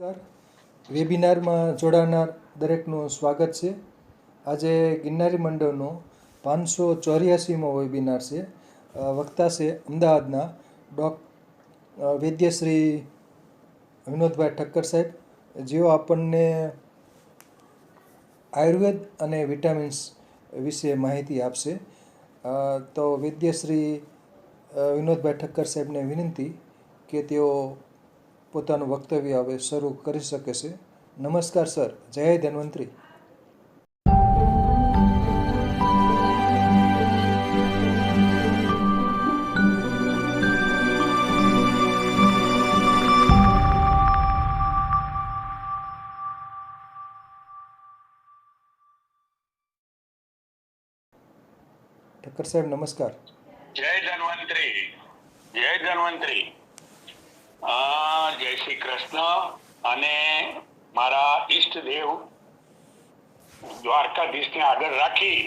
નમસ્કાર. વેબિનારમાં જોડાનાર દરેકનું સ્વાગત છે. આજે ગિરનારી મંડળનો 584મો વેબિનાર છે. વક્તા છે અમદાવાદના વૈદ્યશ્રી વિનોદભાઈ ઠક્કર સાહેબ, જેઓ આપણને આયુર્વેદ અને વિટામિન્સ વિશે માહિતી આપશે. તો વૈદ્યશ્રી વિનોદભાઈ ઠક્કર સાહેબને વિનંતી કે તેઓ પોતાનું વક્તવ્ય હવે શરૂ કરી શકે છે. નમસ્કાર સર. જય ધન્વંતરી. ઠક્કર સાહેબ નમસ્કાર. જય ધન્વંતરી. જય ધન્વંતરી. જય શ્રી કૃષ્ણ. અને મારા ઈષ્ટદેવ દ્વારકાધીશને આગળ રાખી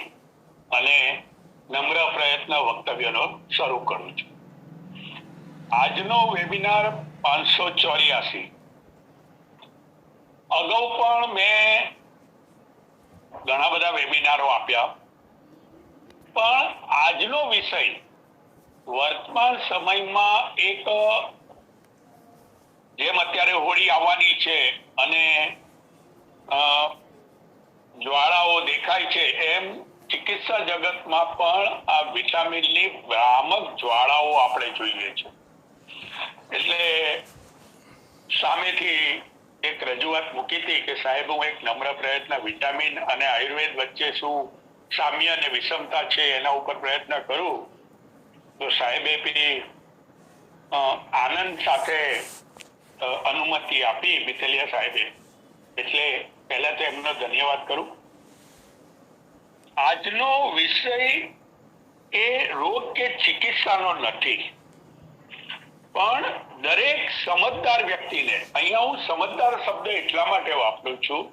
અને નમ્ર પ્રયત્ન વક્તવ્યનો શરૂ કરું છું. આજનો વેબિનાર 584. અગાઉ પણ મેં ઘણા બધા વેબિનારો આપ્યા, પણ આજનો વિષય વર્તમાન સમયમાં એક, જેમ અત્યારે હોળી આવવાની છે અને જ્વાળાઓ દેખાય છે, એમ ચિકિત્સા જગતમાં પણ આ વિટામિનની ભ્રામક જ્વાળાઓ આપણે જોઈએ છે. એટલે સામેથી એક રજૂઆત મૂકી હતી કે સાહેબ, હું એક નમ્ર પ્રયત્ન વિટામિન અને આયુર્વેદ વચ્ચે શું સામ્ય અને વિષમતા છે એના ઉપર પ્રયત્ન કરું. તો સાહેબે પેલી આનંદ સાથે અનુમતિ આપી, મિથેલિયા સાહેબે. એટલે પહેલા તો એમનો ધન્યવાદ કરું. આજનો વિષય એ રોગ કે ચિકિત્સાનો નથી, પણ દરેક સમજદાર વ્યક્તિને, અહીંયા હું સમજદાર શબ્દ એટલા માટે વાપરું છું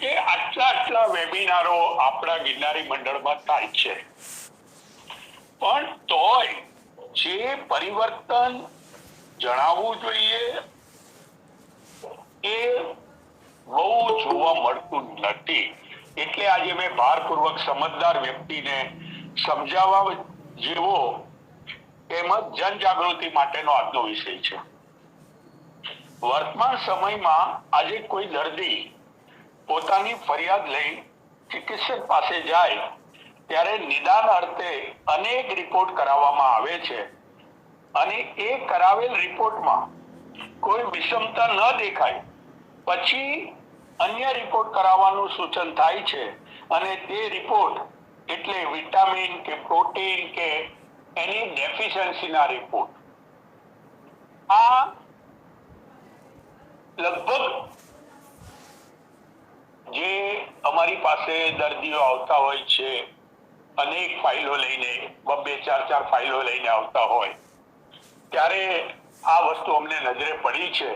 કે આટલા વેબિનારો આપણા ગિરનારી મંડળમાં થાય છે, પણ તોય જે પરિવર્તન જણાવવું જોઈએ એ બહુ જોવા મળતું નથી. એટલે આજે મેં ભારપૂર્વક સમજદાર વ્યક્તિને સમજાવવા જેવો તેમજ જનજાગૃતિ માટેનો આજનો વિષય છે. વર્તમાન સમયમાં આજે કોઈ દર્દી પોતાની ફરિયાદ લઈ ચિકિત્સક પાસે જાય ત્યારે નિદાન અર્થે અનેક રિપોર્ટ કરાવવામાં આવે છે, અને એ કરાવેલ રિપોર્ટમાં કોઈ વિષમતા ન દેખાય પછી અન્ય રિપોર્ટ કરાવવાનું સૂચન થાય છે, અને તે રિપોર્ટ એટલે વિટામિન કે પ્રોટીન કે એની ડેફિશિયન્સીના રિપોર્ટ. આ લગભગ જે અમારી પાસે દર્દીઓ આવતા હોય છે, અનેક ફાઇલો લઈને, 2-4 ફાઇલો લઈને આવતા હોય, ત્યારે આ વસ્તુ અમને નજરે પડી છે.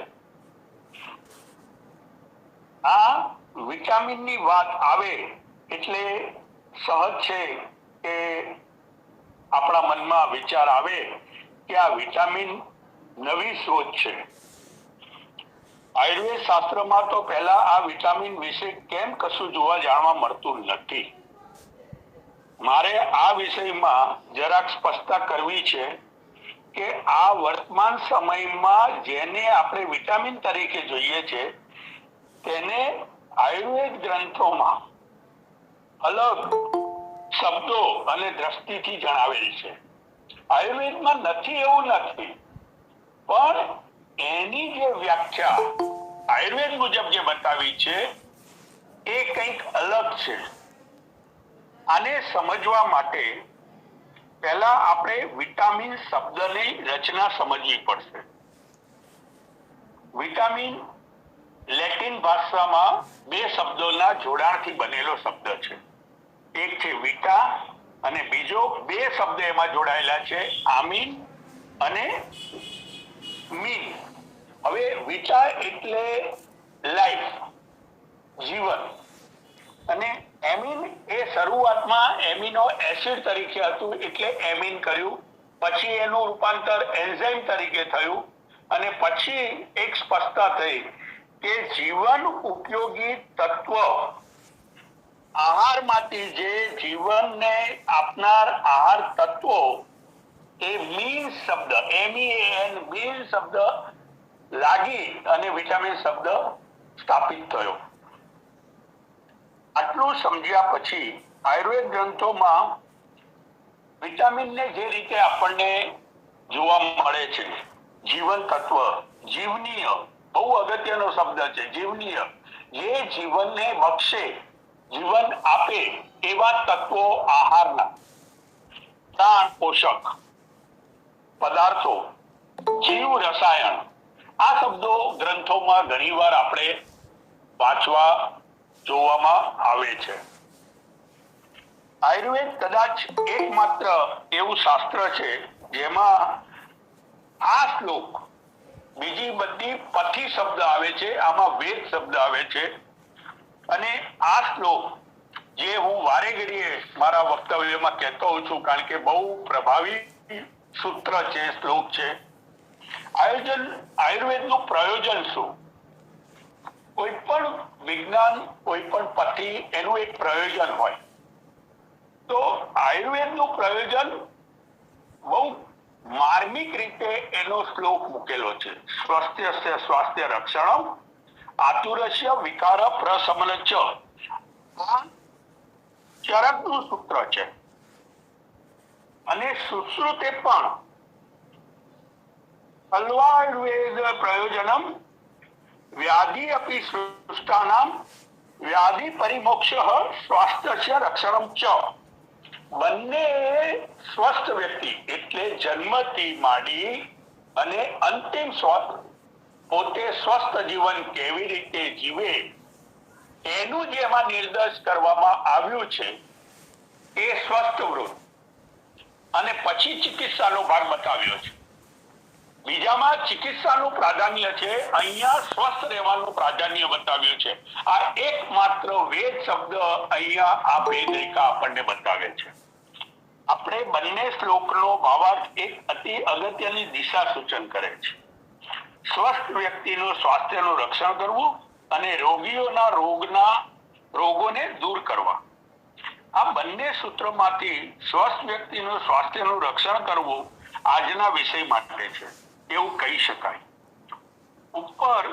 આ વિટામિનની વાત આવે એટલે સહજ છે કે આપણા મનમાં વિચાર આવે કે આ વિટામિન નવી શોધ છે. આયુર્વેદ શાસ્ત્રમાં તો પહેલા આ વિટામિન વિશે કેમ કશું જોવા જાણવા મળતું નથી. મારે આ વિષયમાં જરાક સ્પષ્ટતા કરવી છે કે આ વર્તમાન સમયમાં જેને આપણે વિટામિન તરીકે જોઈએ છે તેને આયુર્વેદ ગ્રંથોમાં અલગ શબ્દો અને દ્રષ્ટિથી જણાવેલ છે. આયુર્વેદમાં નથી એવું નથી, પણ એની જે વ્યાખ્યા આયુર્વેદ મુજબ જે બતાવી છે એ કંઈક અલગ છે. આને સમજવા માટે પહેલા આપણે વિટામિન શબ્દની રચના સમજવી પડશે. વિટામિન લેટિન ભાષામાં 2 શબ્દોના જોડાણથી બનેલો શબ્દ છે. એક છે વિટા અને બીજો 2 શબ્દ એમાં જોડાયેલા છે, આમીન અને મીન. હવે વિટા એટલે લાઈફ, જીવન, અને એમીન એ શરૂઆતમાં એમિનો એસિડ તરીકે હતું એટલે એમીન કર્યું, પછી એનું રૂપાંતર એન્ઝાઇમ તરીકે થયું, અને પછી એક સ્પષ્ટતા થઈ કે જીવન ઉપયોગી તત્વ આહારમાંથી જે જીવનને આપનાર આહાર તત્વો એ મીન શબ્દ MEAN મીન શબ્દ લાગી અને વિટામિન શબ્દ સ્થાપિત થયો. આટલું સમજ્યા પછી આયુર્વેદ ગ્રંથોમાં વિટામિનને જે રીતે આપણને જોવા મળે છે, જીવન તત્વ, જીવનીય, બહુ અગત્યનો શબ્દ છે, જીવનીય, જે જીવનને બક્ષે, જીવન આપે એવા તત્વો આહારના, પ્રાણ પોષક પદાર્થો, જીવ રસાયણ, આ શબ્દો ગ્રંથોમાં ઘણીવાર આપણે વાંચવા જોવામાં આવે છે. આયુર્વેદ કદાચ એકમાત્ર એવું શાસ્ત્ર છે જેમાં આ શ્લોક, બીજી બધી પથી શબ્દ આવે છે, આમાં વેદ શબ્દ આવે છે. અને આ શ્લોક જે હું વારે ઘડીએ મારા વક્તવ્યમાં કહેતો હોઉં છું, કારણ કે બહુ પ્રભાવી સૂત્ર છે, શ્લોક છે. આયુર્વેદનું પ્રયોજન શું? કોઈ પણ વિજ્ઞાન, કોઈ પણ પદ્ધતિ, એનું એક પ્રયોજન હોય. તો આયુર્વેદનું પ્રયોજન બહુ માર્મિક રીતે એનો શ્લોક મૂકેલો છે. સ્વાસ્થ્ય સ્વાસ્થ્ય રક્ષણમ આતુરસ્ય વિકાર પ્રશમન ચ. આ ચરકનું સૂત્ર છે. અને સુશ્રુતે પણ અલ્વાયુર્વેદ પ્રયોજનમ વ્યાધિ અપી સૃષ્ટાનામ વ્યાધિ પરિમોક્ષ સ્વાસ્થ્ય રક્ષણમ ચ. બંને સ્વસ્થ વ્યક્તિ એટલે જન્મથી માંડી અને અંતિમ પોતે સ્વસ્થ જીવન કેવી રીતે જીવે એનું જેમાં નિર્દેશ કરવામાં આવ્યું છે એ સ્વસ્થ વૃત્ત, અને પછી ચિકિત્સાનો ભાગ બતાવ્યો છે. બીજામાં ચિકિત્સાનું પ્રાધાન્ય છે, અહીંયા સ્વસ્થ રહેવાનું પ્રાધાન્ય બતાવ્યું છે. આ એકમાત્ર વેદ શબ્દ અહીંયા આ ભેદ રેખા આપણને બતાવે છે. આપણે બંને શ્લોકનો ભાવાર્થ એક અતિ અગત્યની દિશા સૂચન કરે છે. સ્વસ્થ વ્યક્તિનું સ્વાસ્થ્યનું રક્ષણ કરવું અને રોગીઓના રોગોને દૂર કરવા. આ બંને સૂત્રોમાંથી સ્વસ્થ વ્યક્તિનું સ્વાસ્થ્યનું રક્ષણ કરવું આજના વિષય માટે છે એવું કહી શકાય. ઉપર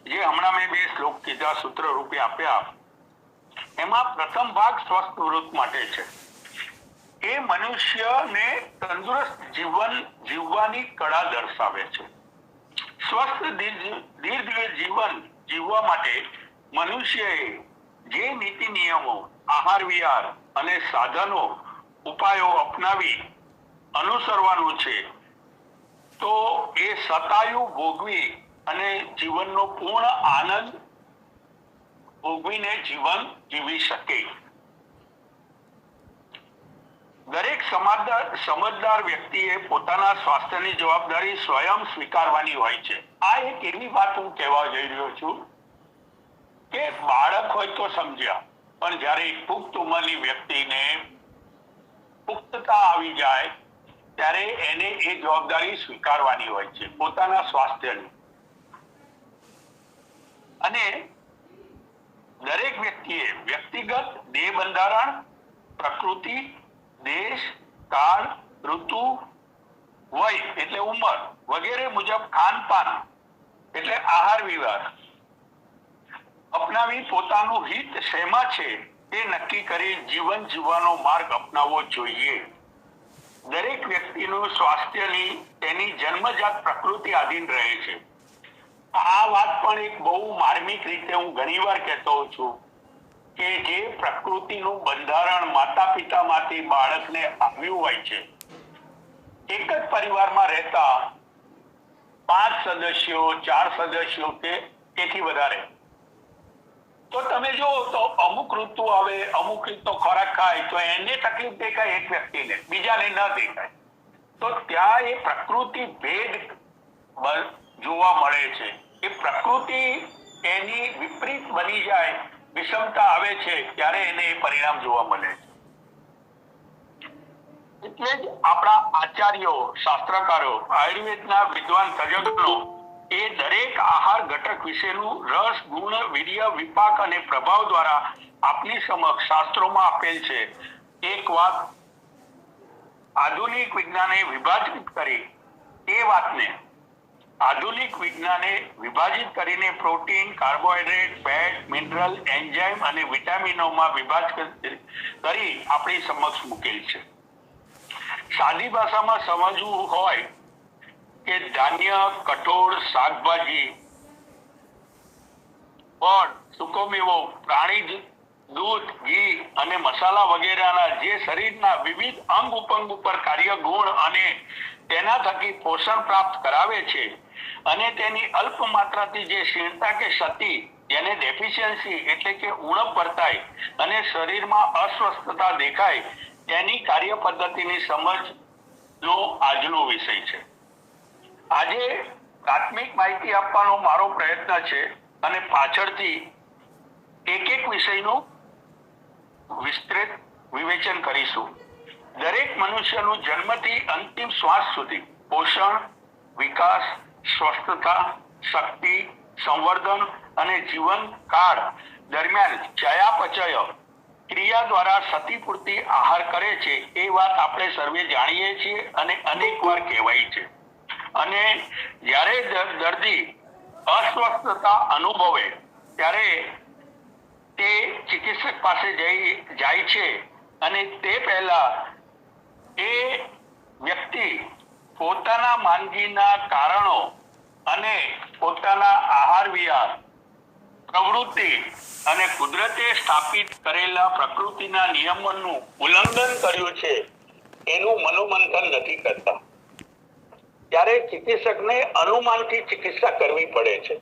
જે હમણાં મેં બે શ્લોક કીધા, સૂત્ર રૂપે આપ્યા, એમાં પ્રથમ ભાગ સ્વસ્થ વૃત્ત માટે છે. એ મનુષ્યને તંદુરસ્ત જીવન જીવવાની કળા દર્શાવે છે. સ્વસ્થ દીર્ઘ જીવન જીવવા માટે મનુષ્યએ જે નીતિ નિયમો, આહાર વિહાર અને સાધનો ઉપાયો અપનાવી અનુસરવાનું છે, તો એ સતાયુ ભોગવી અને જીવનનો પૂર્ણ આનંદ ભોગવીને જીવન જીવી શકે. દરેક સમજદાર વ્યક્તિએ પોતાના સ્વાસ્થ્યની જવાબદારી સ્વયં સ્વીકારવાની હોય છે. આ એક એવી વાત હું કહેવા જઈ રહ્યો છું કે બાળક હોય તો સમજ્યા, પણ જ્યારે પુખ્ત ઉંમરની વ્યક્તિને પુખ્તતા આવી જાય ત્યારે એને એ જવાબદારી સ્વીકારવાની હોય છે પોતાના સ્વાસ્થ્યની. અને દરેક વ્યક્તિએ વ્યક્તિગત દેહ બંધારણ, પ્રકૃતિ, દેશ, કાળ, ઋતુ, વય એટલે ઉંમર વગેરે મુજબ ખાનપાન એટલે આહાર વિહાર અપનાવી પોતાનું હિત શેમાં છે તે નક્કી કરી જીવન જીવવાનો માર્ગ અપનાવવો જોઈએ. દરેક વ્યક્તિનું સ્વાસ્થ્યની તેની જન્મજાત પ્રકૃતિ આધીન રહે છે. આ વાત પણ એક બહુ માર્મિક રીતે હું ઘણીવાર કહેતો હોઉં છું કે જે પ્રકૃતિનું બંધારણ માતા પિતામાંથી બાળકને આવ્યું હોય છે, એક જ પરિવારમાં રહેતા 5 સદસ્યો, 4 સદસ્યો કે તેથી વધારે, તો તમે જો તો અમુક ઋતુ આવે, અમુક રીતનો ખોરાક ખાય તો એને તકલીફ દેખાય એક વ્યક્તિને, બીજાને ન દેખાય. તો ત્યાં એ પ્રકૃતિ ભેદ જોવા મળે છે. એ પ્રકૃતિ એની વિપરીત બની જાય, વિષમતા આવે છે, ત્યારે એને એ પરિણામ જોવા મળે છે. એટલે જ આપણા આચાર્યો, શાસ્ત્રકારો, આયુર્વેદના વિદ્વાન તજજ્ઞો એ દરેક આહાર ઘટક વિશેનું રસ, ગુણ, વીર્ય, વિપાક અને પ્રભાવ દ્વારા આપની સમક્ષ શાસ્ત્રોમાં આપેલ છે. એક વાત આધુનિક વિજ્ઞાને વિભાજિત કરી, એ વાતને આધુનિક વિજ્ઞાને વિભાજિત કરીને protein, carbohydrate, fat, mineral, enzyme અને વિટામિનોમાં વિભાજિત કરી આપણી સમક્ષ મૂકેલ છે. સાદી ભાષામાં સમજવું હોય કે ધાન્ય, કઠોળ, શાકભાજી, ફળ, સૂકો મેવો, પ્રાણીજ દૂધ, ઘી અને મસાલા વગેરેના જે શરીરના વિવિધ અંગ ઉપંગ ઉપર કાર્ય, ગુણ અને તેના થકી પોષણ પ્રાપ્ત કરાવે છે અને તેની અલ્પ માત્રાથી જે ક્ષીણતા કે ક્ષતિ, જેને ડેફિશિયન્સી એટલે કે ઉણપ વર્તાય અને શરીરમાં અસ્વસ્થતા દેખાય, તેની કાર્ય પદ્ધતિની સમજનો આજનો વિષય છે. આજે પ્રાથમિક માહિતી આપવાનો મારો પ્રયત્ન છે અને પાછળથી એક વિષયનું વિસ્તૃત વિવેચન કરીશું. દરેક મનુષ્યનું જન્મથી અંતિમ શ્વાસ સુધી પોષણ, વિકાસ, સ્વસ્થતા, શક્તિ, સંવર્ધન અને જીવનકાળ દરમિયાન ચયાપચય ક્રિયા દ્વારા ક્ષતિપૂર્તિ આહાર કરે છે, એ વાત આપણે સર્વે જાણીએ છીએ અને અનેક વાર કહેવાય છે. અને જ્યારે દર્દી અસ્વસ્થતા અનુભવે ત્યારે તે ચિકિત્સક પાસે જાય છે અને તે પહેલા એ વ્યક્તિ પોતાના માંદગીના કારણો અને પોતાના આહાર વિહાર, પ્રવૃત્તિ અને કુદરતે સ્થાપિત કરેલા પ્રકૃતિના નિયમોનું ઉલ્લંઘન કર્યું છે એનું મનોમંથન નથી કરતા. ત્યારે ચિકિત્સકને અનુમાનથી ચિકિત્સા કરવી પડે છે.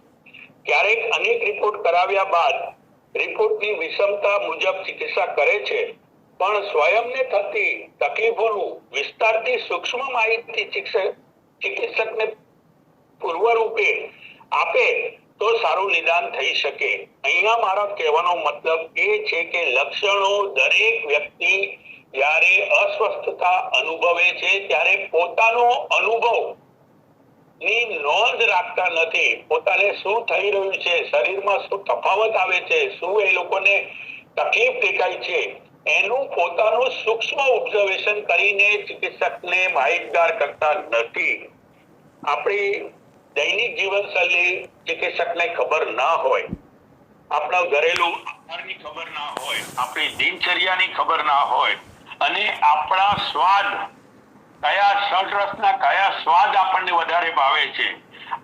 ક્યારેક અનેક રિપોર્ટ કરાવ્યા બાદ રિપોર્ટની વિષમતા મુજબ ચિકિત્સા કરે છે, પણ સ્વયંને થતી તકલીફોનું વિસ્તારથી સૂક્ષ્મ માહિતી ચિકિત્સકને પૂર્વરૂપે આપે તો સારું નિદાન થઈ શકે. અહીંયા મારો કહેવાનો મતલબ એ છે કે લક્ષણો દરેક વ્યક્તિ જ્યારે અસ્વસ્થતા અનુભવે છે ત્યારે પોતાનો અનુભવ ની નોંધ રાખતા નથી. પોતાને શું થઈ રહ્યું છે, શરીરમાં શું તફાવત આવે છે, શું એ લોકોને તકલીફ દેખાય છે, એનું પોતાનું સૂક્ષ્મ ઓબ્ઝર્વેશન કરીને ચિકિત્સકને માહિતગાર કરતા નથી. આપણી દૈનિક જીવનશૈલી ચિકિત્સકને ખબર ના હોય, આપણા ઘરેલું આહારની ખબર ના હોય, આપણી દિનચર્યાની ખબર ના હોય અને આપણા સ્વાદ, કયા ષડરસના કયા સ્વાદ આપણને વધારે ભાવે છે,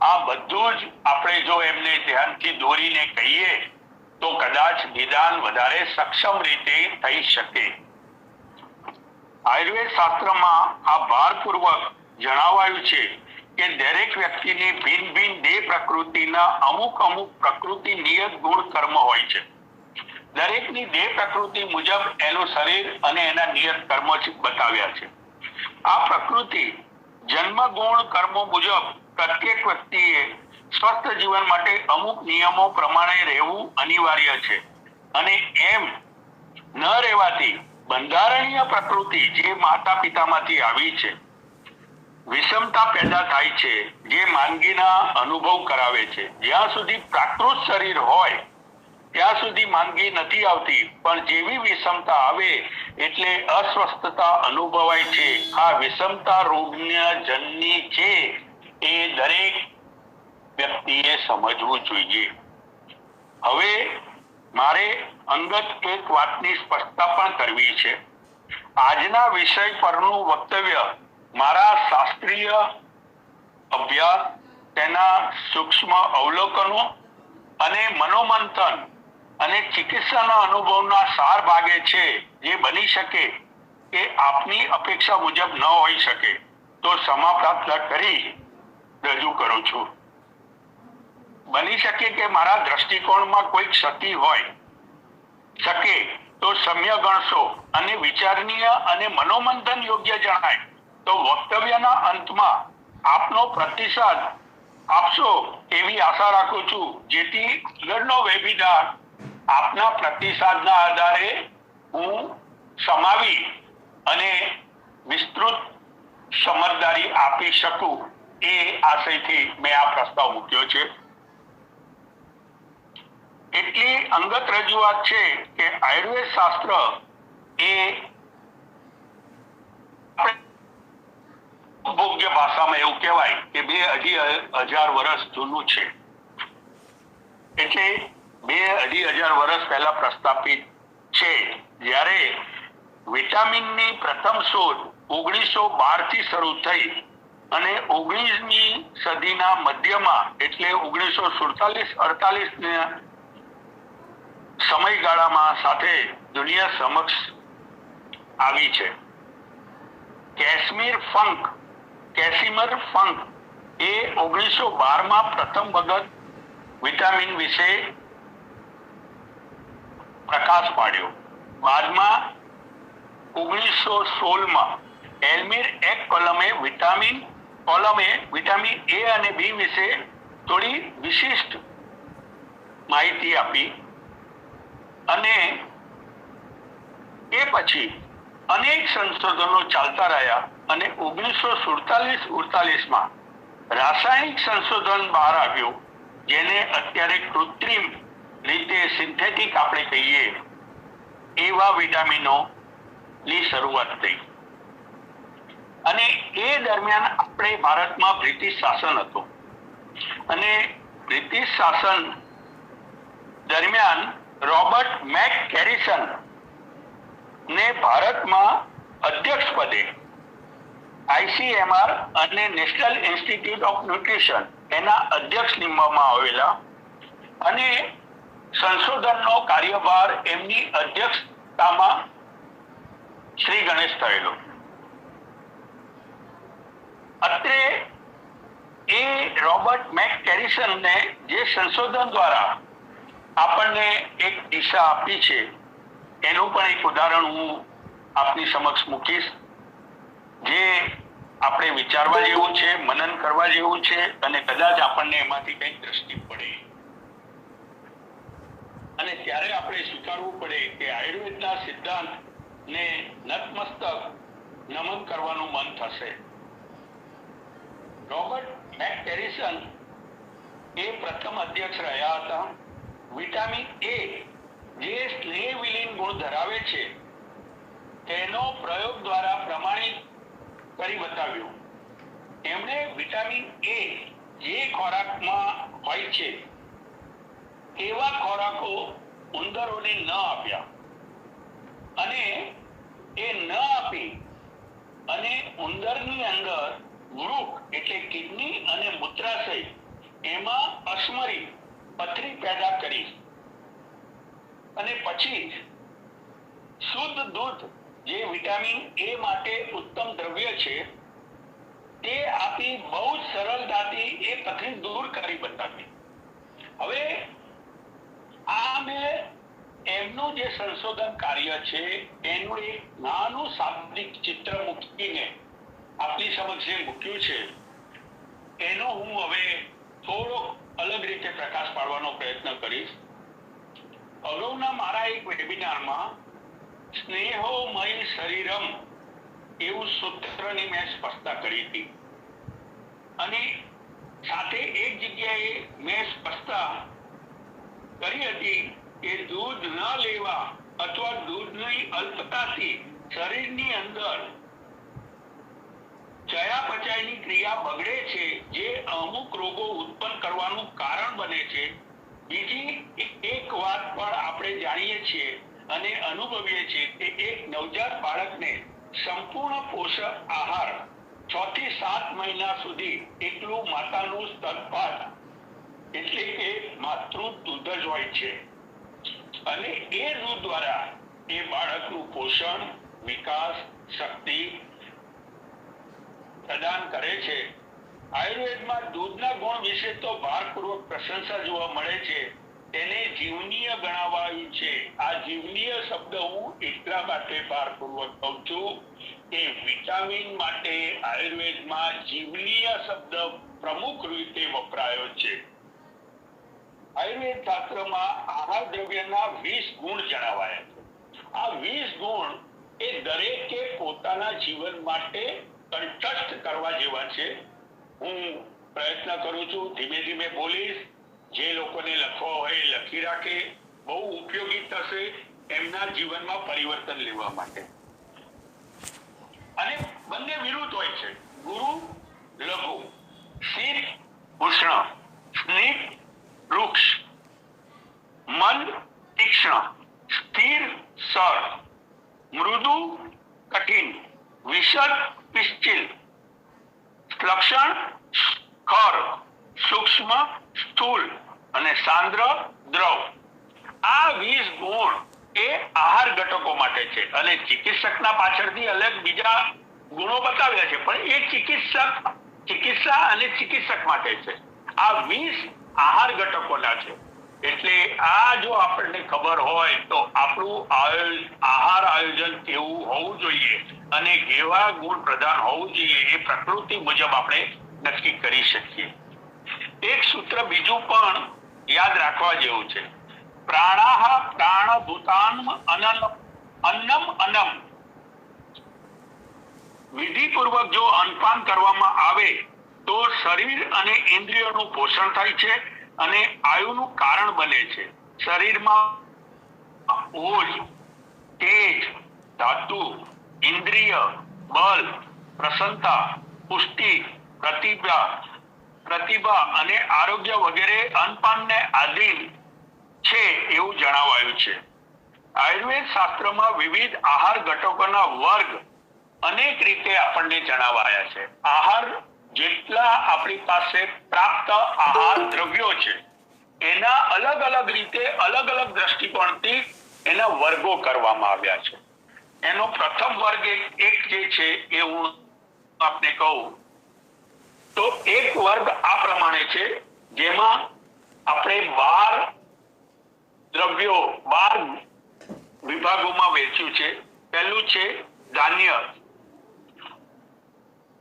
આ બધું જ આપણે જો એમને ધ્યાનથી દોરીને કહીએ તો કદાચ નિદાન વધારે સક્ષમ રીતે થઈ શકે. આયુર્વેદ શાસ્ત્રમાં આ ભારપૂર્વક જણાવાયું છે કે દરેક વ્યક્તિની ભિન્ન ભિન્ન દેહ પ્રકૃતિના અમુક પ્રકૃતિ નિયત ગુણ કર્મ હોય છે. દરેકની દેહ પ્રકૃતિ મુજબ એનું શરીર અને એના નિયત કર્મો બતાવ્યા છે. આ પ્રકૃતિ જન્મ ગુણ કર્મો મુજબ પ્રત્યેક વ્યક્તિએ સ્વસ્થ જીવન માટે અમુક નિયમો પ્રમાણે રહેવું અનિવાર્ય છે અને એમ ન રહેવાથી બંધારણીય પ્રકૃતિ જે માતા પિતામાંથી આવી છે, વિષમતા પેદા થાય છે, જે માંદગીના અનુભવ કરાવે છે. જ્યાં સુધી પ્રાકૃત શરીર હોય ત્યાં સુધી માંદગી નથી આવતી, પણ જેવી વિષમતા આવે એટલે અસ્વસ્થતા અનુભવાય છે. આ વિષમતા રોગના જનની છે એ દરેક વ્યક્તિએ સમજવું જોઈએ. હવે મારે અંગત એક વાતની સ્પષ્ટતા પણ કરવી છે. આજના વિષય પરનું વક્તવ્ય મારા શાસ્ત્રીય અભ્યાસ, તેના સૂક્ષ્મ અવલોકનો અને મનોમંથન અને ચિકિત્સાના અનુભવના સાર ભાગે છે, જે બની શકે કે આપની અપેક્ષા મુજબ ન હોઈ શકે તો ક્ષમા પ્રાર્થના કરી રજૂ કરું છું. બની શકે કે મારા દ્રષ્ટિકોણમાં કોઈ ક્ષતિ હોય શકે તો સમ્ય ગણશો અને વિચારનીય અને મનોમંથન યોગ્ય જણાય તો વક્તવ્યના અંતમાં આપનો પ્રતિસાદ આપશો એવી આશા રાખું છું, જેથી આગળનો વેબિનાર આપના પ્રતિસાદના આધારે હું સમાવી અને વિસ્તૃત સમજદારી આપી શકું એ આશયથી મેં આ પ્રસ્તાવ મૂક્યો છે. એટલી અંગત રજૂઆત છે કે આયુર્વેદ શાસ્ત્ર એ ભોગ્ય ભાષામાં એવું કહેવાય કે 2-2.5 વર્ષ જૂનું છે. એટલે 2-2.5 વર્ષ પહેલા પ્રસ્થાપિત છે. જ્યારે વિટામિનની પ્રથમ શોધ 1912 થી શરૂ થઈ અને 19મી સદીના મધ્યમાં એટલે 1947-48 સમયગાળામાં સાથે દુનિયા સમક્ષ આવી છે. કેસિમિર ફંક એ 1912માં પ્રથમ વખત વિટામિન વિશે પ્રકાશ પાડ્યો. બાદમાં 1916માં એલ્મિર એક કોલમે વિટામિન એ અને બી વિશે થોડી વિશિષ્ટ માહિતી આપી અને એ પછી અનેક સંશોધનો ચાલતા રહ્યા અને 1947-48માં રાસાયણિક સંશોધન બહાર આવ્યું, જેને અત્યારે કૃત્રિમ રીતે સિન્થેટિક આપણે કહીએ એવા વિટામિનો ની શરૂઆત થઈ. અને એ દરમિયાન આપણે ભારતમાં બ્રિટિશ શાસન હતું અને બ્રિટિશ શાસન દરમિયાન રોબર્ટ મેકકેરિસન ને ભારતમાં અધ્યક્ષ પદે ICMR અને નેશનલ ઇન્સ્ટિટ્યૂટ ઓફ ન્યુટ્રિશન એના અધ્યક્ષ નિમવામાં આવેલા અને સંશોધનનો કાર્યભાર એમની અધ્યક્ષતામાં શ્રી ગણેશ થયેલો. અત્રે એ રોબર્ટ મેકકેરિસનને જે સંશોધન દ્વારા આપણને એક દિશા આપી છે એનું પણ એક ઉદાહરણ હું આપની સમક્ષ મૂકીશ, જે આપણે વિચારવા જેવું છે, મનન કરવા જેવું છે અને કદાચ આપણને એમાંથી કંઈક દ્રષ્ટિ પડે. અને ત્યારે આપણે સ્વીકારવું પડે કે આયુર્વેદના સિદ્ધાંત ને નતમસ્તક નમન કરવાનું મન થશે. રોબર્ટ મેકકેરિસન એ પ્રથમ અધ્યક્ષ રહ્યા હતા. વિટામિન એ જે સ્નેહ વિલીન ગુણ ધરાવે છે તેનો પ્રયોગ દ્વારા પ્રમાણિત કરી બતાવ્યું. એમણે વિટામિન એ જે ખોરાકમાં હોય છે એવા ખોરાકો ઉંદરોને ન આપ્યા અને એ ન આપી અને ઉંદરની અંદર વૃક એટલે કિડની અને મૂત્રાશય એમાં અસ્મરી પથરી પેદા કરી અને પછી શુદ્ધ દૂધ જે વિટામિન એ માટે ઉત્તમ દ્રવ્ય છે તે આપી બહુ જ સરળતાથી એ પથરી દૂર કરી બતાવી. હવે આ મેં એમનું જે સંશોધન કાર્ય છે એનું એક નાનું શાબ્દિક ચિત્ર મૂકીને આપની સમક્ષ જે મૂક્યું છે એનો હું હવે થોડો અલગ રીતે પ્રકાશ પાડવાનો પ્રયત્ન કરીશ. અગાઉના મારા એક વેબિનારમાં સ્નેહોમય શરીરમ એવું સૂત્રની મેં સ્પષ્ટતા કરી હતી અને સાથે એક જગ્યાએ મેં સ્પષ્ટતા કરી હતી કે દૂધ ન લેવા અથવા દૂધની અલ્પતાથી શરીરની અંદર ચયાપચયની ક્રિયા બગડે છે, જે અમુક રોગો ઉત્પન્ન કરવાનું કારણ બને છે. બીજી એક વાત પણ આપણે જાણીએ છીએ અને અનુભવીએ છીએ કે એક નવજાત બાળકને સંપૂર્ણ પોષક આહાર 6 થી 7 મહિના સુધી એકલું માતાનું સ્તનપાન એટલે કે માતૃ દૂધ જ હોય છે અને એ દૂધ દ્વારા એ બાળકનું પોષણ, વિકાસ, શક્તિ પ્રદાન કરે છે. આયુર્વેદમાં દૂધના ગુણ વિશે તો ભારપૂર્વક પ્રશંસા જોવા મળે છે. તેને જીવનીય ગણાવાયું છે. આ જીવનીય શબ્દ હું એટલા માટે ભારપૂર્વક કહું છું કે વિટામિન માટે આયુર્વેદમાં જીવનીય શબ્દ પ્રમુખ રીતે વપરાયો છે. આયુર્વેદ શાસ્ત્રમાં આહાર દ્રવ્યના 20 ગુણ જણાવાયા છે. આ 20 ગુણ એ દરેકે પોતાના જીવન માટે કંઠસ્થ કરવા જેવા છે. હું પ્રયત્ન કરું છું, ધીમે ધીમે બોલીશ. જે લોકોને લખવા હોય એ લખી રાખે, બહુ ઉપયોગી થશે એમના જીવનમાં પરિવર્તન લેવા માટે. અને બંને વિરુદ્ધ હોય છે. ગુરુ લઘુ, શીત ઉષ્ણ, સ્નિગ્ધ વૃક્ષ, મન તીક્ષ્ણ, સ્થિર સર, મૃદુ કઠિન, વિશદ પિશ્ચિલ, લક્ષણ ખર, સૂક્ષ્મ સ્થૂલ અને સાંદ્ર દ્રવ. આ 20 ગુણ એ આહાર ઘટકો માટે છે. અને ચિકિત્સકના પાછળથી અલગ બીજા ગુણો બતાવ્યા છે, પણ એ ચિકિત્સા અને ચિકિત્સક માટે છે. આ 20 આહાર ઘટકોના છે. એટલે આ જો આપણને ખબર હોય તો આપણું આહાર આયોજન કેવું હોવું જોઈએ અને કેવા ગુણ પ્રધાન હોવું જોઈએ એ પ્રકૃતિ મુજબ આપણે નક્કી કરી શકીએ. એક સૂત્ર બીજું પણ યાદ રાખવા જેવું છે. પ્રાણાહ પ્રાણભૂતાન અન્નમ અન્નમ. વિધિપૂર્વક જો અન્નપાન કરવામાં આવે તો શરીર અને ઇન્દ્રિયોનું પોષણ થાય છે અને આયુનું કારણ બને છે. શરીરમાં ઓજ, તેજ, ધાતુ, ઇન્દ્રિય, બલ, પ્રસન્નતા, પુષ્ટિ, પ્રતિભા અને આરોગ્ય વગેરે અન્નપાનને આધીન છે એવું જણાવાયું છે. આયુર્વેદ શાસ્ત્રમાં વિવિધ આહાર ઘટકોના વર્ગ અનેક રીતે આપણને જણાવાયા છે. આહાર જેટલા આપણી પાસે પ્રાપ્ત આહાર દ્રવ્યો છે એના અલગ અલગ રીતે અલગ અલગ દ્રષ્ટિકોણથી એના વર્ગો કરવામાં આવ્યા છે. એનો પ્રથમ વર્ગ એક જે છે એ હું આપને કહું તો એક વર્ગ આ પ્રમાણે છે, જેમાં આપણે 12 વિભાગોમાં વહેંચ્યું છે. પહેલું છે ધાન્ય,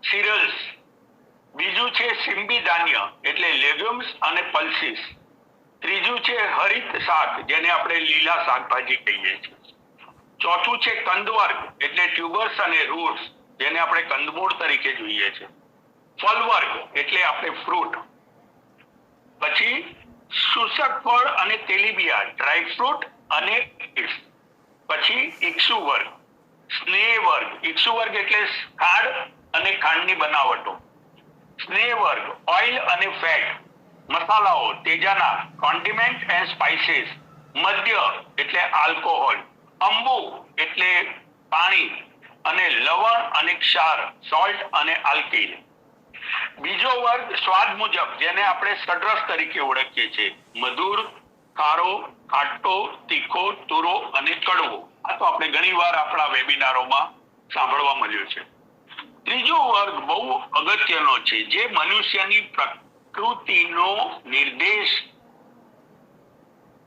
સિરિયલ્સ. બીજું છે સિંબી ધાન્ય એટલે લેગ્યુમ્સ અને પલ્સીસ. ત્રીજું છે હરિત શાક, જેને આપણે લીલા શાકભાજી કહીએ છીએ. ચોથું છે કંદવર્ગ એટલે ટ્યુબર્સ અને રૂટ્સ, જેને આપણે કંદમૂળ તરીકે જોઈએ છે. ફળ વર્ગ એટલે આપણે ફ્રૂટ. પછી શુષ્ક ફળ અને તેલીબિયા ડ્રાય ફ્રૂટ અને પછી ઇક્ષુ વર્ગ, સ્નેહ વર્ગ. ઇક્ષુ વર્ગ એટલે ખાંડ અને ખાંડની બનાવટો. સ્નેહ વર્ગ ઓઇલ અને ફેટ, મસાલાઓ, તેજાના, કોન્ડિમેન્ટ એન્ડ સ્પાઇસીસ. મદ્ય એટલે આલ્કોહોલ. અંબુ એટલે પાણી અને લવણ અને ક્ષાર, સોલ્ટ અને આલ્કીલ. બીજો વર્ગ સ્વાદ મુજબ, જેને આપણે ષડરસ તરીકે ઓળખીએ છીએ. મધુર, ખારો, ખાટો, તીખો, તુરો અને કડવો. આ તો આપણે ઘણીવાર આપણા વેબિનારોમાં સાંભળવા મળ્યું છે. ત્રીજો વર્ગ બહુ અગત્યનો છે, જે મનુષ્યની પ્રકૃતિનો નિર્દેશ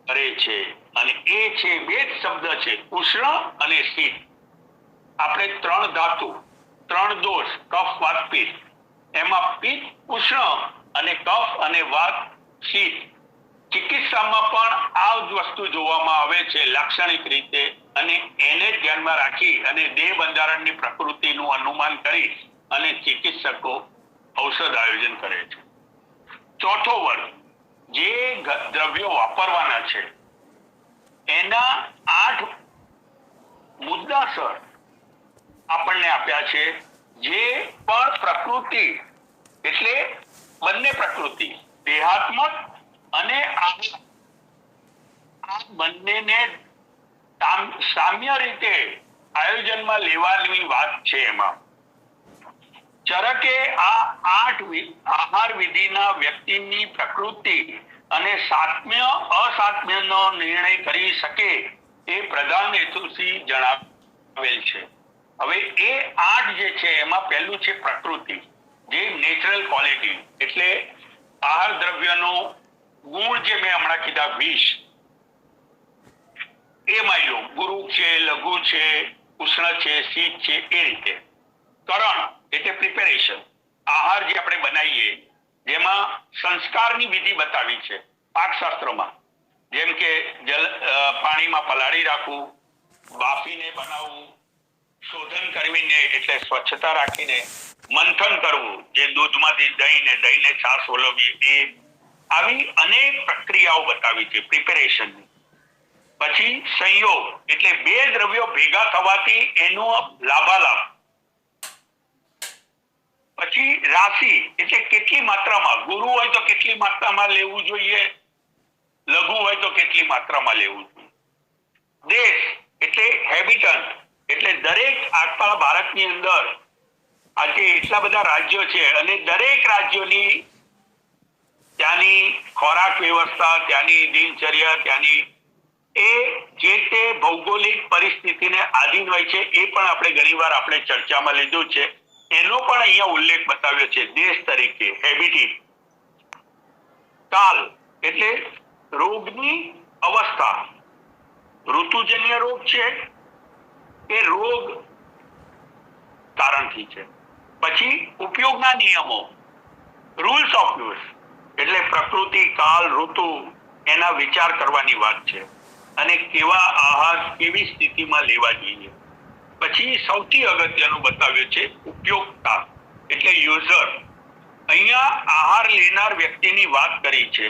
કરે છે, અને એ છે બે શબ્દ છે, ઉષ્ણ અને શીત. આપણે 3 ધાતુ, 3 દોષ, કફ, વાત, પિત્ત. એમાં પિત્ત ઉષ્ણ અને કફ અને વાત શીત. ચિકિત્સામાં પણ આ જ વસ્તુ જોવામાં આવે છે લાક્ષણિક રીતે, અને એને ધ્યાનમાં રાખી અને દેહ બંધારણની પ્રકૃતિનું અનુમાન કરી અને ચિકિત્સકો ઔષધ આયોજન કરે છે. ચોથો વર્ગ, જે દ્રવ્યો વાપરવાના છે એના 8 મુદ્દાસર આપણને આપ્યા છે, જે પણ પ્રકૃતિ એટલે બંને પ્રકૃતિ, દેહાત્મક અને આ બંનેને સામ્ય રીતે આયોજનમાં લેવાની વાત છે. એમાં ચરકે આ 8 આહાર વિધિના વ્યક્તિની પ્રકૃતિ અને સાત્મ્ય અસાત્મ્યનો નિર્ણય કરી શકે એ પ્રધાન હેતુથી જણાવેલ છે. હવે એ 8 જે છે એમાં પહેલું છે પ્રકૃતિ, જે નેચરલ ક્વોલિટી એટલે આહાર દ્રવ્યનો ગુણ, જે મેં હમણાં કીધા 20 એ માયલો. ગુરુ છે, લઘુ છે, ઉષ્ણ છે, શીત છે, એ રીતે. કરણ એટલે પ્રિપેરેશન, આહાર જે આપણે બનાવીએ જેમાં સંસ્કારની વિધિ બતાવી છે પાકશાસ્ત્રમાં, જેમ કે પાણીમાં પલાળી રાખવું, બાફીને બનાવવું, શોધન કરીને એટલે સ્વચ્છતા રાખીને મંથન કરવું, જે દૂધમાંથી દહીં ને દહીંને છાશ ઓલવવી, એ આવી અનેક પ્રક્રિયાઓ બતાવી છે પ્રિપેરેશનની. પછી સંયોગ એટલે બે દ્રવ્યો ભેગા થવાથી એનો લાભાલાભ. પછી રાશિ એટલે કેટલી માત્રામાં, ગુરુ હોય તો કેટલી માત્રામાં લેવું જોઈએ, લઘુ હોય તો કેટલી માત્રામાં લેવું જોઈએ. દેશ એટલે હેબિટન્ટ એટલે દરેક આખા ભારતની અંદર આજે એટલા બધા રાજ્યો છે અને દરેક રાજ્યોની ત્યાંની ખોરાક વ્યવસ્થા, ત્યાંની દિનચર્યા, ત્યાંની એ જે તે ભૌગોલિક પરિસ્થિતિને આધીન હોય છે. એ પણ આપણે ઘણીવાર આપણે ચર્ચામાં લીધું છે. એનો પણ અહીંયા ઉલ્લેખ બતાવ્યો છે દેશ તરીકે, હેબિટેટ. કાલ એટલે રોગની અવસ્થા, ઋતુજન્ય રોગ છે એ રોગ કારણથી છે. પછી ઉપયોગના નિયમો, રૂલ્સ ઓફ યુઝ એટલે પ્રકૃતિ, કાલ, ઋતુ એના વિચાર કરવાની વાત છે. અને કેવા આહાર કેવી સ્થિતિમાં લેવા જોઈએ. પછી સૌથી અગત્યનું બતાવ્યું છે ઉપયોગતા એટલે યુઝર. અહીંયા આહાર લેનાર વ્યક્તિની વાત કરી છે.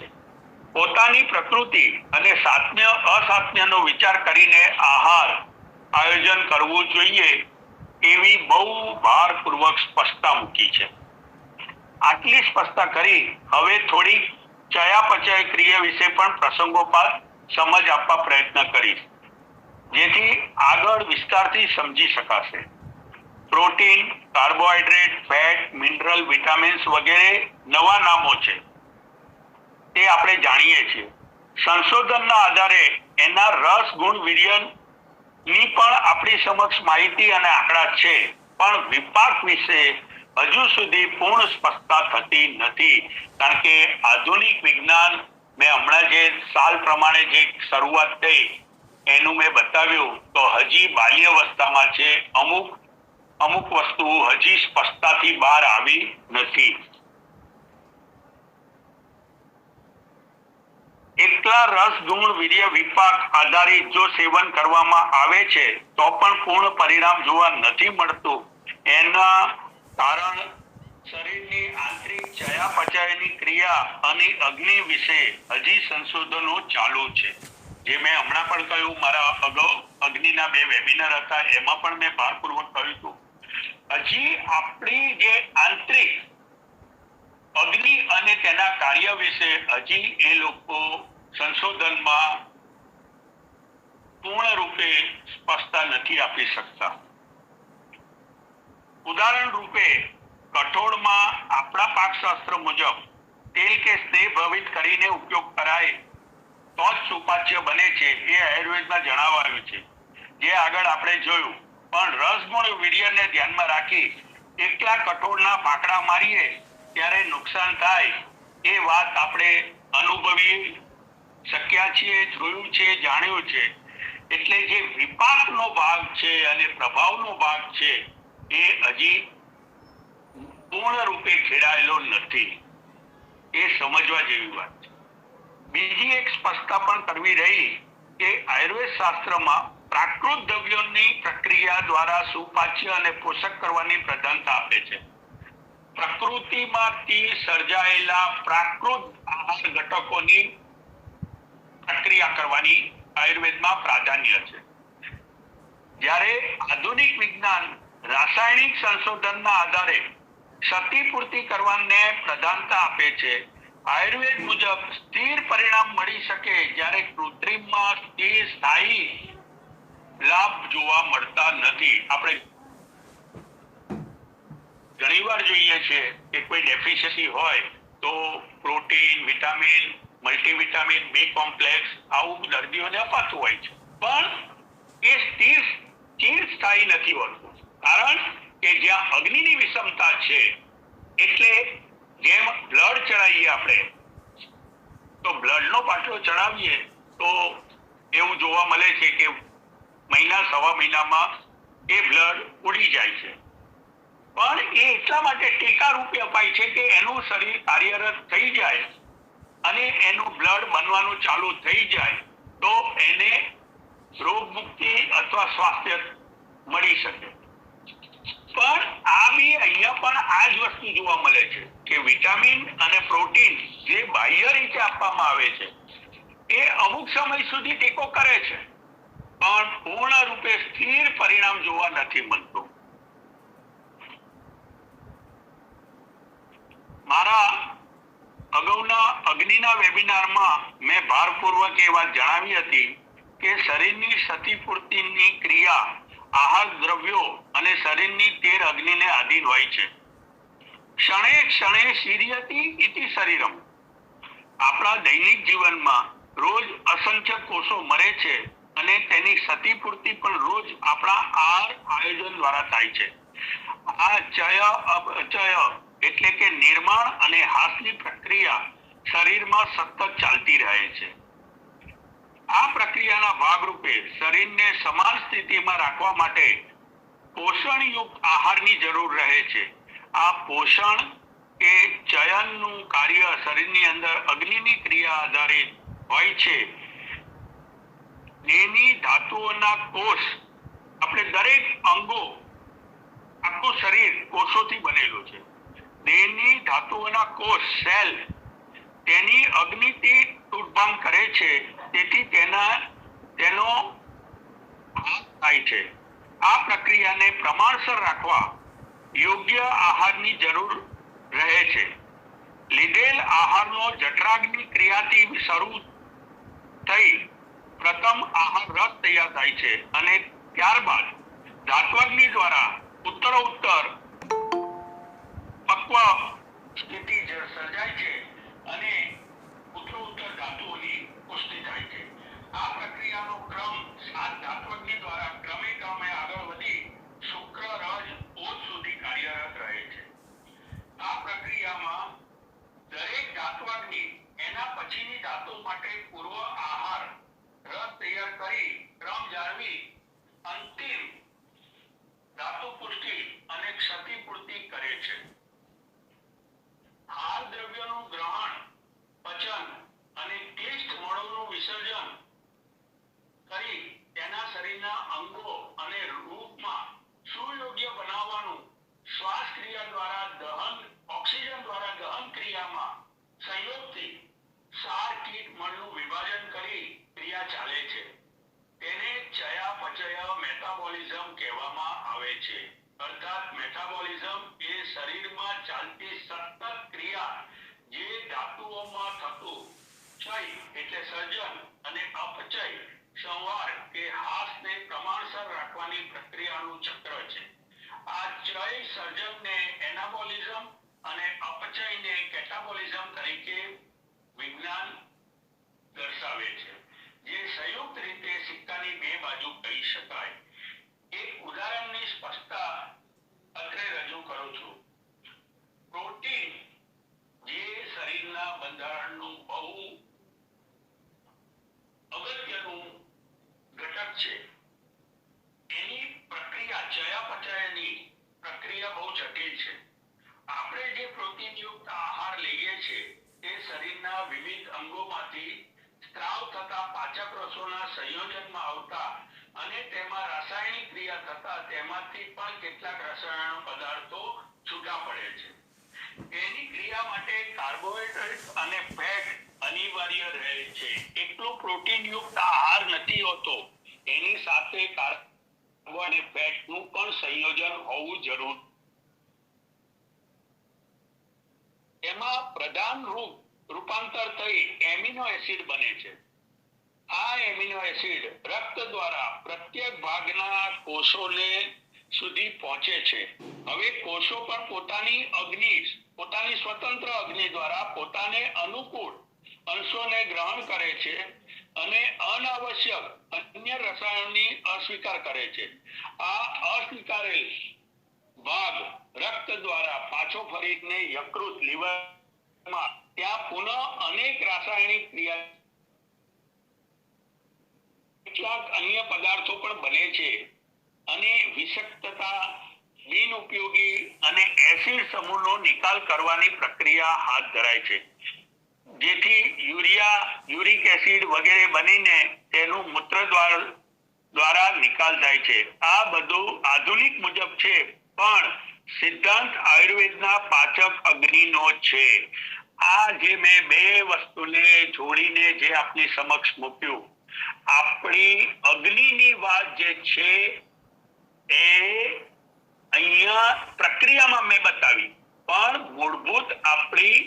પોતાની પ્રકૃતિ અને સાત્મ્ય અસાત્મ્યનો વિચાર કરીને આહાર આયોજન કરવું જોઈએ એવી બહુ ભારપૂર્વક સ્પષ્ટતા મૂકી છે. આટલી સ્પષ્ટતા કરી હવે થોડી ચયાપચય ક્રિયા વિશે પણ પ્રસંગોપાત સમજ આપવા પ્રયત્ન કરીશ, જેથી આગળ વિસ્તારથી સમજી શકાશે. Protein, carbohydrate, fat, mineral, vitamins વગેરે નવા નામો છે તે આપણે જાણીએ છીએ. સંશોધનના આધારે એના રસ, ગુણ, વીર્યની પણ આપણી સમક્ષ માહિતી અને આંકડા છે, પણ વિપાક વિશે હજુ સુધી પૂર્ણ સ્પષ્ટતા થતી નથી. કારણ કે આધુનિક વિજ્ઞાન, મેં હમણાં જે સાલ પ્રમાણે જે શરૂઆત થઈ એનું મેં બતાવ્યું, તો હજી બાલ્યાવસ્થામાં છે. અમુક વસ્તુ હજી સ્પષ્ટતાથી બહાર આવી નથી. એકલા રસ, ગુણ, વીર્ય, વિપાક આધારિત જો સેવન કરવામાં આવે છે તો પણ પૂર્ણ પરિણામ જોવા નથી મળતું. એના કારણ શરીરની આંતરિક ચયાપચયની ક્રિયા અને અગ્નિ વિશે હજી સંશોધનો ચાલુ છે. જે મેં હમણાં પણ કહ્યું, મારા અગાઉ અગ્નિના 2 વેબિનાર હતા એમાં પણ મેં ભારપૂર્વક કહ્યું હતું. હજી આપણી જે આંતરિક અગ્નિ અને તેના કાર્ય વિશે હજી એ લોકો સંશોધનમાં પૂર્ણ રૂપે સ્પષ્ટતા નથી આપી શકતા. ઉદાહરણ રૂપે કઠોળમાં આપણા પાકશાસ્ત્ર મુજબ તેલ કે સ્નેહ ભવિત કરીને ઉપયોગ કરાય તો જ સુપાચ્ય બને છે, એ આયુર્વેદમાં જણાવાયું છે, જે આગળ આપણે જોયું. પણ રસગુણ વીર્યને ધ્યાનમાં રાખી એકલા કઠોળના ફાંકડા મારીએ ત્યારે નુકસાન થાય એ વાત આપણે અનુભવી શક્યા છીએ, જોયું છે, જાણ્યું છે. એટલે જે વિપાકનો ભાગ છે અને પ્રભાવનો ભાગ છે એ હજી પૂર્ણ રૂપે ખેડાયેલો નથી. એ સમજવા જેવી વાત છે. બીજી એક સ્પષ્ટતા પણ કરવી રહી કે આયુર્વેદ શાસ્ત્રમાં પ્રાકૃત દ્રવ્યોની પ્રક્રિયા દ્વારા સુપાચ્ય અને પોષક કરવાની પ્રધાનતા આપે છે. પ્રકૃતિમાંથી સર્જાયેલા પ્રાકૃત આહાર ઘટકોની પ્રક્રિયા કરવાની આયુર્વેદમાં પ્રાધાન્ય છે. જ્યારે આધુનિક વિજ્ઞાન રાસાયણિક સંશોધનના આધારે ક્ષતિપૂર્તિ કરવાને પ્રધાનતા આપે છે. આયુર્વેદ મુજબ સ્થિર પરિણામ મળી શકે જ્યારે કૃત્રિમમાં સ્થિર સ્થાયી લાભ જોવા મળતા નથી. આપણે ઘણીવાર જોઈએ છે કે કોઈ ડેફિશિયન્સી હોય તો protein, vitamin, multivitamin, B complex આવું દર્દીઓને અપાતું હોય છે, પણ એ સ્થિર સ્થાયી નથી હોતું. કારણ કે જ્યાં અગ્નિની વિષમતા છે, એટલે જેમ બ્લડ ચડાવીએ આપણે, તો બ્લડનો બાટલો ચડાવીએ તો એવું જોવા મળે છે કે મહિના, સવા મહિનામાં એ બ્લડ ઉડી જાય છે. પણ એ એટલા માટે ટીકા રૂપે અપાય છે કે એનું શરીર કાર્યરત થઈ જાય અને એનું બ્લડ બનવાનું ચાલુ થઈ જાય તો એને રોગ મુક્તિ અથવા સ્વાસ્થ્ય મળી શકે. પણ આ બી અહીંયા પણ આ જ વસ્તુ જોવા મળે છે કે વિટામિન અને પ્રોટીન જે બાહ્ય રીતે આપવામાં આવે છે એ અમુક સમય સુધી ટેકો કરે છે, પણ પૂર્ણ રૂપે સ્થિર પરિણામ જોવા નથી મળતું. મારા અગાઉના અગ્નિના વેબિનારમાં મેં ભારપૂર્વક એ વાત જણાવી હતી કે શરીરની ક્ષતિપૂર્તિની ક્રિયા આહાર દ્રવ્યો અને શરીરની તેર અગ્નિને આધીન હોય છે. ક્ષણે ક્ષણે શીર્યતિ ઇતિ શરીરમ. આપણા દૈનિક જીવનમાં રોજ અસંખ્ય કોષો મરે છે અને તેની ક્ષતિપૂર્તિ પણ રોજ આપણા આહાર આયોજન દ્વારા થાય છે. આ ચય અપચય એટલે કે નિર્માણ અને હાસની પ્રક્રિયા શરીરમાં સતત ચાલતી રહે છે. આ પ્રક્રિયાના ભાગરૂપે શરીરને સમાન સ્થિતિમાં રાખવા માટે પોષણયુક્ત આહારની જરૂર રહે છે. આ પોષણ કે ચયનનું કાર્ય શરીરની અંદર અગ્નિની ક્રિયા આધારિત હોય છે. દેહની ધાતુઓના કોષ, આપણે દરેક અંગો, આખું શરીર કોષોથી બનેલું છે. દેહની ધાતુઓના કોષ સેલ તેની અગ્નિથી તૂટભાંગ કરે છે, તેથી તેનો થાય છે. આ પ્રક્રિયાને પ્રમાણસર રાખવા યોગ્ય આહારની જરૂર રહે છે. લીધેલ આહારનો જઠરાગ્નિ ક્રિયાથી શરૂ થઈ પ્રથમ આહાર રસ તૈયાર થાય છે અને ત્યારબાદ ધાત્વાગ્નિ દ્વારા ઉત્તરોત્તર પક્વ સ્થિતિ સર્જાય છે અને ઉત્તરોત્તર ધાતુઓની પુષ્ટિ થાય છે. આ પ્રક્રિયાનો ક્રમ 7 ધાત્વગ્નિ દ્વારા ક્રમે આગળ વધી શુક્ર રજ ઓજ સુધી કાર્યરત રહે છે. આ પ્રક્રિયામાં દરેક ધાત્વગ્નિ એના પછીની ધાતુ માટે પૂર્વ આહાર રસ તૈયાર કરી ક્રમ જાળવી અંતિમ ધાતુ પુષ્ટિ અને ક્ષતિપૂર્તિ કરે છે. આહાર દ્રવ્યોનું ગ્રહણ, પચન અને ટેસ્ટ મળોનું વિસર્જન કરી તેના શરીરના અંગો અને રૂપમાં સુયોગ્ય બનાવવાનું શ્વાસ ક્રિયા દ્વારા દહન, ઓક્સિજન દ્વારા દહન ક્રિયામાં સંયોગથી સાર કીટ મળનું વિભાજન કરી ક્રિયા ચાલે છે. તેને ચયાપચય મેટાબોલિઝમ કહેવામાં આવે છે. અર્થાત મેટાબોલિઝમ એ શરીરમાં ચાલતી સતત ક્રિયા જે ધાતુઓમાં થતું ક્ષય એટલે સર્જન અને અપચય સંવાર કે હાસને પ્રમાણસર રાખવાની પ્રક્રિયાનું ચક્ર છે. આ ક્ષય સર્જનને એનાબોલિઝમ અને અપચયને કેટાબોલિઝમ તરીકે વિજ્ઞાન દર્શાવે છે, જે સંયુક્ત રીતે સિક્કાની બે બાજુ કહી શકાય. એક ઉદાહરણની સ્પષ્ટતા અત્રે રજૂ કરું છું. પ્રોટીન જે શરીરના બંધારણનું બહુ અગત્યનું ઘટક છે, એની પ્રક્રિયા ચયાપચયની પ્રક્રિયા બહુ જટિલ છે. આપણે જે પ્રોટીનયુક્ત આહાર લઈએ છીએ તે શરીરના વિવિધ અંગોમાંથી સ્ત્રાવ થતા પાચક રસોના સંયોજનમાં આવતા અને તેમાં રાસાયણિક ક્રિયા થતા તેમાંથી પણ કેટલાક રસાયણ પદાર્થો છૂટા પડે છે. તેની ક્રિયા માટે કાર્બોહાઈડ્રેટ અને ફેટ અનિવાર્ય રહે છે. એટલું પ્રોટીનયુક્ત આહાર નથી હોતો, એની સાથે કાર્બો અને ફેટનું પણ સંયોજન હોવું જરૂરી. એમાં પ્રધાન રૂપાંતર થઈ એમિનો એસિડ બને છે. આ એમિનો એસિડ રક્ત દ્વારા પ્રત્યેક ભાગના કોષોને સુધી પહોંચે છે. હવે કોષો પણ પોતાની સ્વતંત્ર અગ્નિ દ્વારા પોતાને અનુકૂળ અંશોને ગ્રહણ કરે છે અને અનાવશ્યક અન્ય રસાયણોની અસ્વીકાર કરે છે. આ અસ્વીકારેલ ભાગ રક્ત દ્વારા પાછો ફરીને યકૃત, લીવરમાં ત્યાં પુનઃ અનેક રાસાયણિક ક્રિયા કેટલાક અન્ય પદાર્થો પણ બને છે અને વિષાક્તતા, બિનઉપયોગી અને એસિડ સમૂહનો નિકાલ કરવાની પ્રક્રિયા હાથ ધરાય છે, જેથી યુરિક એસિડ વગેરે બનીને તેનું મૂત્ર દ્વારા નિકાલ થાય છે. આ બધું આધુનિક મુજબ છે પણ સિદ્ધાંત આયુર્વેદના પાચક અગ્નિનો છે. આ જે મેં બે વસ્તુને જોડીને જે આપની સમક્ષ મૂક્યું, આપણી અગ્નિની વાત જે છે એ અહીંયા પ્રક્રિયામાં મેં બતાવી, પણ મૂળભૂત આપણી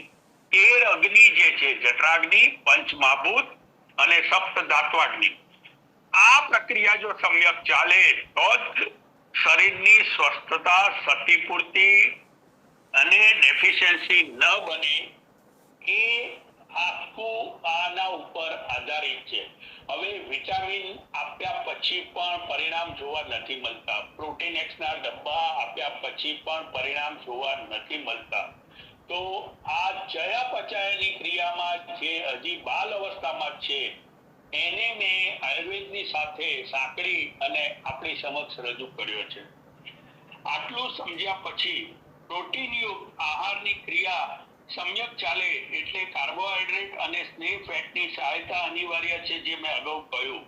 13 અગ્નિ જે છે, જઠરાગ્નિ, પંચમહાભૂત અને સપ્ત ધાત્વાગ્નિ, આ પ્રક્રિયા જો સમ્યક ચાલે તો જ શરીરની સ્વસ્થતા, ક્ષતિપૂર્તિ અને ડેફિશિયન્સી ન બને. એ આખું આના ઉપર આધારિત છે. હવે વિટામિન આપ્યા પછી પણ પરિણામ જોવા નથી મળતા, પ્રોટીન એક્સ ના ડબ્બા આપ્યા પછી પણ પરિણામ જોવા નથી મળતા. તો આ ચયાપચયની ક્રિયામાં જે હજી બાલ અવસ્થામાં છે એને મેં આયુર્વેદની સાથે સાંકળી અને આપણી સમક્ષ રજૂ કર્યો છે. આટલું સમજ્યા પછી પ્રોટીનયુક્ત આહારની ક્રિયા સમ્યક ચાલે એટલે કાર્બોહાઈડ્રેટ અને સ્નેહ ફેટની સહાયતા અનિવાર્ય છે, જે મેં અગાઉ કહ્યું.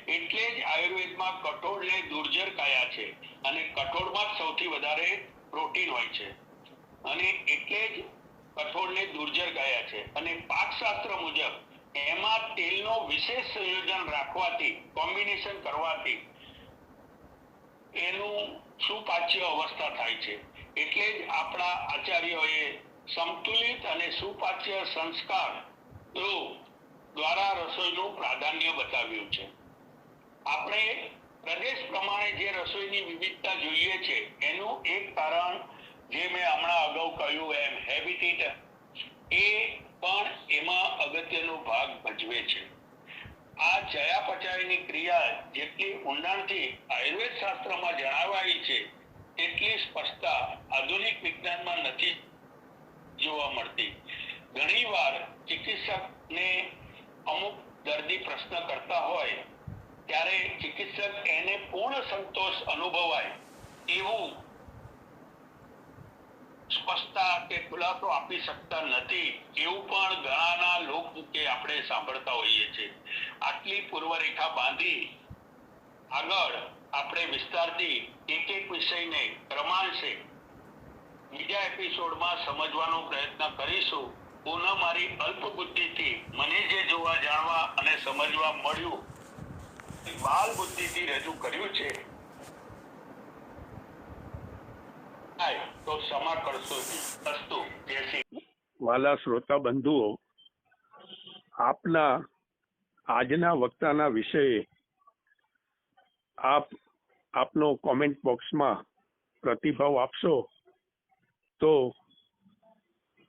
એટલે જ આયુર્વેદમાં કઠોળને દુર્જર કહ્યા છે અને કઠોળમાં જ સૌથી વધારે પ્રોટીન હોય છે, અને એટલે જ કઠોળને દુર્જર કહ્યા છે. અને પાકશાસ્ત્ર મુજબ એમાં તેલનો વિશેષ સંયોજન રાખવાથી, કોમ્બિનેશન કરવાથી એનું સુપાચ્ય અવસ્થા થાય છે. એટલે જ આપણા આચાર્યોએ સંતુલિત અને સુપાચ્ય સંસ્કાર દ્વારા રસોઈનું પ્રાધાન્ય બતાવ્યું છે. આપણે પ્રદેશ પ્રમાણે જે રસોઈની વિવિધતા જોઈએ છે એનું એક કારણ, જે મેં હમણાં અગાઉ કહ્યું એમ, હેબિટેટ, એ પણ એમાં અગત્યનો ભાગ ભજવે છે. આ ચયાપચયની ક્રિયા જેટલી ઊંડાણથી આયુર્વેદ શાસ્ત્રમાં જણાવાઈ છે તેટલી સ્પષ્ટતા આધુનિક વિજ્ઞાનમાં નથી જોવા મળતી. ઘણીવાર ચિકિત્સકને અમુક દર્દી પ્રશ્ન કરતા હોય ત્યારે ચિકિત્સક એને પૂર્ણ સંતોષ અનુભવાય એવું સ્પષ્ટતા કે ખુલાસો આપી શકતા નથી, એવું પણ ઘણાના લોકમુખે આપણે સાંભળતા હોઈએ છીએ. આટલી પૂર્વરેખા બાંધી આગળ આપણે વિસ્તારથી એક એક વિષયને ક્રમાંશે બીજા એપિસોડમાં સમજવાનો પ્રયત્ન કરીશું. પુનઃ મારી અલ્પ બુદ્ધિથી મને જે જોવા, જાણવા અને સમજવા મળ્યું, બાલ બુદ્ધિથી રજૂ કર્યું છે, તો ક્ષમા કરશો. અસ્તુ. જય શ્રી. વાલા શ્રોતા બંધુઓ, આપના આજના વક્તાના વિષયે આપનો કોમેન્ટ બોક્સમાં પ્રતિભાવ આપશો તો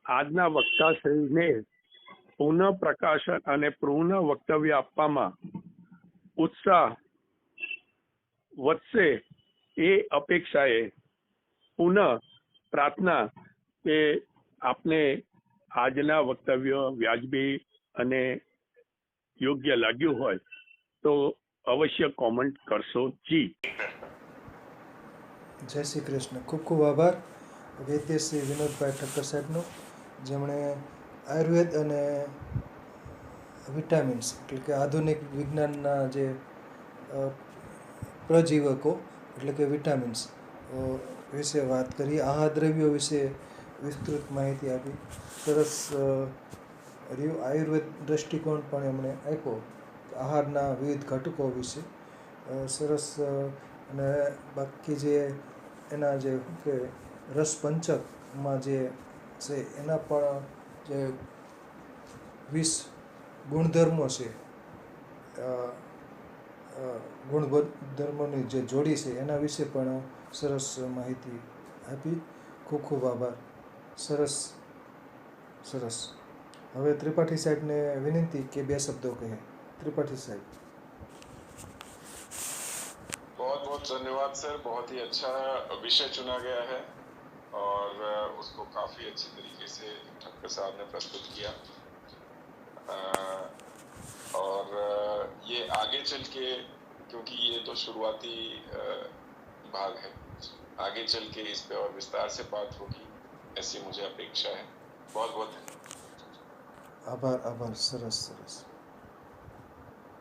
આજના વક્તાશ્રીને પુનઃ પ્રકાશન અને પુનઃ વક્તવ્ય આપવામાં ઉત્સાહ વધશે એ અપેક્ષાએ પુનઃ પ્રાર્થના કે આપને આજના વક્તવ્ય વ્યાજબી અને યોગ્ય લાગ્યું હોય તો અવશ્ય કોમેન્ટ કરશો જી. જય શ્રી કૃષ્ણ. ખૂબ ખૂબ આભાર વૈદ્ય શ્રી વિનોદભાઈ ઠક્કર સાહેબનો, જેમણે આયુર્વેદ અને વિટામિન્સ એટલે કે આધુનિક વિજ્ઞાનના જે પ્રજીવકો એટલે કે વિટામિન્સ વિશે વાત કરી, આહાર દ્રવ્યો વિશે વિસ્તૃત માહિતી આપી, સરસ આયુર્વેદ દ્રષ્ટિકોણ પણ એમણે આપ્યો, આહારના વિવિધ ઘટકો વિશે સરસ. અને બાકી જે એના જે કે રસપંચકમાં જે છે એના પણ જે 20 ગુણધર્મો છે, ગુણધર્મોની જે જોડી છે એના વિશે પણ સરસ માહિતી આપી. ખૂબ ખૂબ આભાર. સરસ સરસ. હવે ત્રિપાઠી સાહેબને વિનંતી કે બે શબ્દો કહે. त्रिपाठी साहब. बहुत बहुत धन्यवाद सर, बहुत ही अच्छा विषय चुना गया है और उसको काफ़ी अच्छी तरीके से ठक्कर साहब ने प्रस्तुत किया और ये आगे चल के, क्योंकि ये तो शुरुआती भाग है, आगे चल के इस पे और विस्तार से बात होगी ऐसी मुझे अपेक्षा है. बहुत बहुत धन्यवाद. आभार. आभार. सरस सरस.